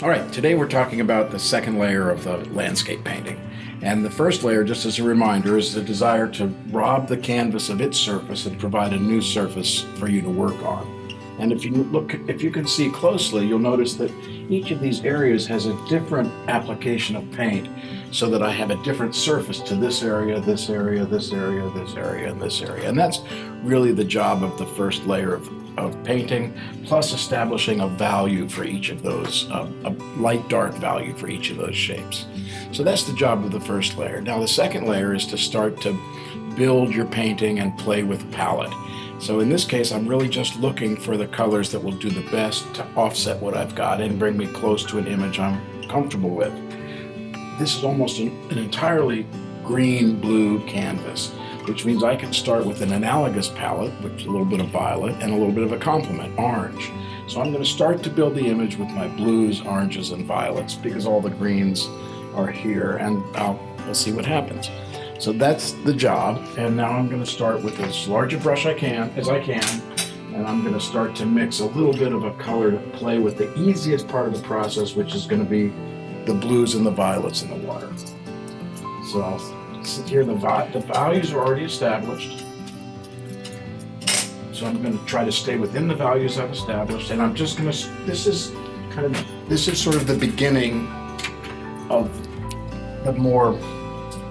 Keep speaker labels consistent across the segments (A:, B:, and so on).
A: All right, today we're talking about the second layer of the landscape painting. And the first layer, just as a reminder, is the desire to rob the canvas of its surface and provide a new surface for you to work on. And if you can see closely, you'll notice that each of these areas has a different application of paint, so that I have a different surface to this area, this area, this area, this area, and this area. And that's really the job of the first layer of painting, plus establishing a value for each of those, a light dark value for each of those shapes. So that's the job of the first layer. Now the second layer is to start to build your painting and play with palette. So in this case, I'm really just looking for the colors that will do the best to offset what I've got and bring me close to an image I'm comfortable with. This is almost an entirely green-blue canvas, which means I can start with an analogous palette, which is a little bit of violet and a little bit of a complement, orange. So I'm going to start to build the image with my blues, oranges, and violets, because all the greens are here, and we'll see what happens. So that's the job, and now I'm going to start with as large a brush as I can, and I'm going to start to mix a little bit of a color to play with the easiest part of the process, which is going to be the blues and the violets in the water. So I'll sit here, the values are already established. So I'm going to try to stay within the values I've established, and I'm just going to, this is sort of the beginning of the more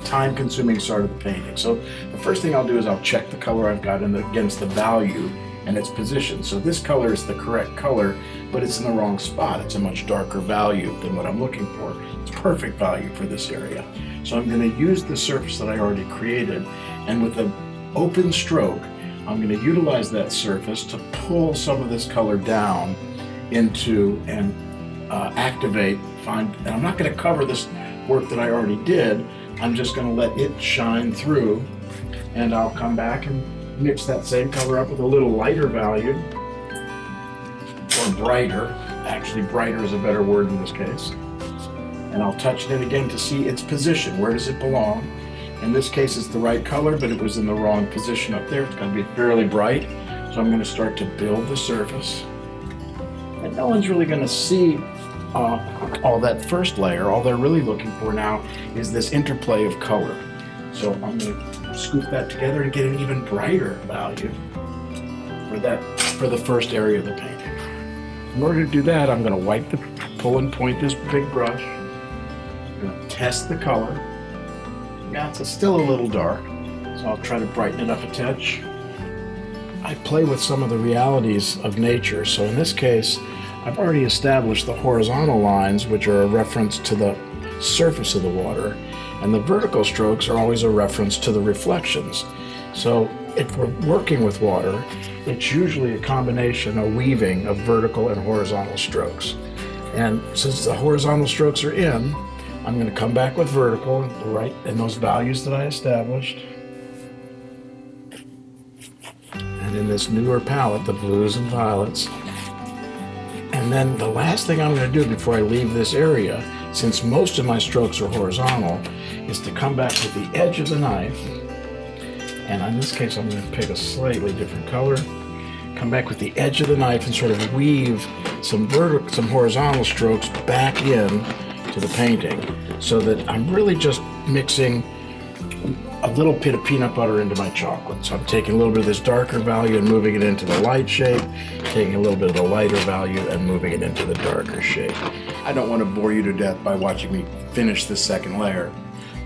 A: time-consuming sort of the painting. So the first thing I'll do is I'll check the color I've got against the value and its position. So this color is the correct color, but it's in the wrong spot. It's a much darker value than what I'm looking for. It's perfect value for this area. So I'm going to use the surface that I already created, and with an open stroke, I'm going to utilize that surface to pull some of this color down into and activate, and I'm not going to cover this work that I already did. I'm just going to let it shine through, and I'll come back and mix that same color up with a little lighter value, or brighter. Actually, brighter is a better word in this case. And I'll touch it again to see its position. Where does it belong? In this case, it's the right color, but it was in the wrong position up there. It's going to be fairly bright. So I'm going to start to build the surface. And no one's really going to see all that first layer. All they're really looking for now is this interplay of color. So I'm going to scoop that together and get an even brighter value for the first area of the painting. In order to do that, I'm going to pull and point this big brush. I'm going to test the color. Yeah, it's still a little dark, so I'll try to brighten it up a touch. I play with some of the realities of nature. So in this case, I've already established the horizontal lines, which are a reference to the surface of the water, and the vertical strokes are always a reference to the reflections. So if we're working with water, it's usually a combination, a weaving of vertical and horizontal strokes. And since the horizontal strokes are in, I'm going to come back with vertical, right, and those values that I established. And in this newer palette, the blues and violets. And then the last thing I'm going to do before I leave this area, since most of my strokes are horizontal, is to come back with the edge of the knife. And in this case, I'm going to pick a slightly different color. Come back with the edge of the knife and sort of weave some horizontal strokes back in to the painting, so that I'm really just mixing a little bit of peanut butter into my chocolate. So I'm taking a little bit of this darker value and moving it into the light shade, taking a little bit of the lighter value and moving it into the darker shade. I don't want to bore you to death by watching me finish this second layer,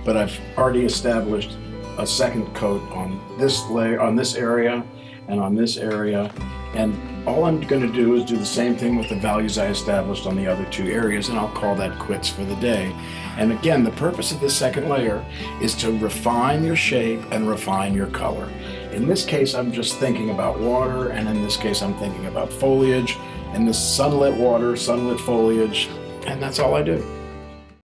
A: but I've already established a second coat on this layer, on this area, and on this area. And all I'm going to do is do the same thing with the values I established on the other two areas, and I'll call that quits for the day. And again, the purpose of this second layer is to refine your shape and refine your color. In this case, I'm just thinking about water, and in this case, I'm thinking about foliage, and this sunlit water, sunlit foliage, and that's all I do.